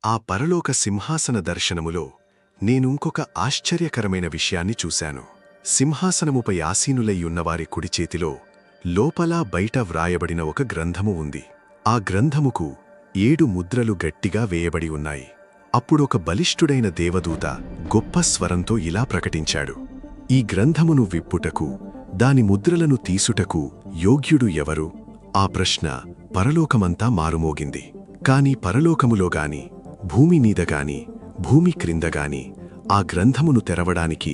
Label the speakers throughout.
Speaker 1: ఆ పరలోక సింహాసన దర్శనములో నేనుంకొక ఆశ్చర్యకరమైన విషయాన్ని చూశాను. సింహాసనముపై ఆసీనులై ఉన్నవారి కుడి చేతిలో లోపల బయట వ్రాయబడిన ఒక గ్రంథము ఉంది. ఆ గ్రంథముకు 7 ముద్రలు గట్టిగా వేయబడి ఉన్నాయి. అప్పుడొక బలిష్ఠుడైన దేవదూత గొప్ప స్వరంతో ఇలా ప్రకటించాడు: ఈ గ్రంథమును విప్పుటకు, దాని ముద్రలను తీసుటకు యోగ్యుడు ఎవరు? ఆ ప్రశ్న పరలోకమంతా మారుమోగింది. కాని పరలోకములోగాని, భూమి మీదగాని, భూమి క్రిందగాని ఆ గ్రంథమును తెరవడానికి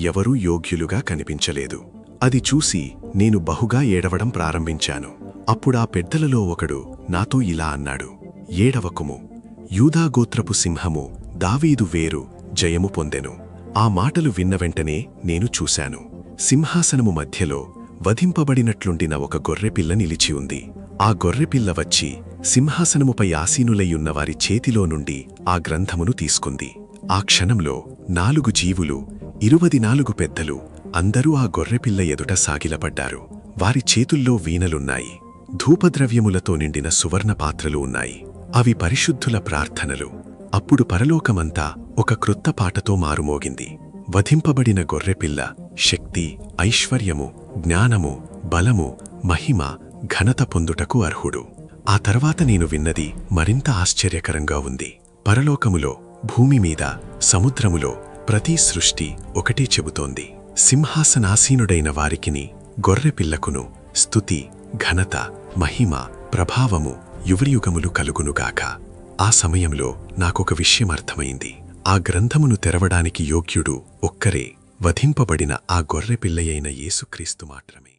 Speaker 1: ఎవరూ యోగ్యులుగా కనిపించలేదు. అది చూసి నేను బహుగా ఏడవడం ప్రారంభించాను. అప్పుడా పెద్దలలో ఒకడు నాతో ఇలా అన్నాడు: ఏడవకుము, యూదాగోత్రపు సింహము దావీదు వేరు జయము పొందెను. ఆ మాటలు విన్న వెంటనే నేను చూశాను. సింహాసనము మధ్యలో వధింపబడినట్లుండిన ఒక గొర్రెపిల్ల నిలిచి ఉంది. ఆ గొర్రెపిల్ల వచ్చి సింహాసనముపై ఆసీనులయ్యున్న వారి చేతిలో నుండి ఆ గ్రంథమును తీసుకుంది. ఆ క్షణంలో 4 జీవులు, 24 పెద్దలు అందరూ ఆ గొర్రెపిల్ల ఎదుట సాగిలపడ్డారు. వారి చేతుల్లో వీణలున్నాయి. ధూపద్రవ్యములతో నిండిన సువర్ణ పాత్రలు ఉన్నాయి. అవి పరిశుద్ధుల ప్రార్థనలు. అప్పుడు పరలోకమంతా ఒక క్రొత్త పాటతో మారుమోగింది. వధింపబడిన గొర్రెపిల్ల శక్తి, ఐశ్వర్యము, జ్ఞానము, బలము, మహిమ, ఘనత పొందుటకు అర్హుడు. ఆ తర్వాత నేను విన్నది మరింత ఆశ్చర్యకరంగా ఉంది. పరలోకములో, భూమి మీద, సముద్రములో ప్రతి సృష్టి ఒకటే చెబుతోంది: సింహాసనాసీనుడైన వారికిని, గొర్రెపిల్లకును స్తుతి, ఘనత, మహిమ, ప్రభావము యుగయుగములు కలుగునుగాక. ఆ సమయంలో నాకొక విషయం అర్థమైంది. ఆ గ్రంథమును తెరవడానికి యోగ్యుడు ఒక్కరే, వధింపబడిన ఆ గొర్రెపిల్లయైన యేసుక్రీస్తు మాత్రమే.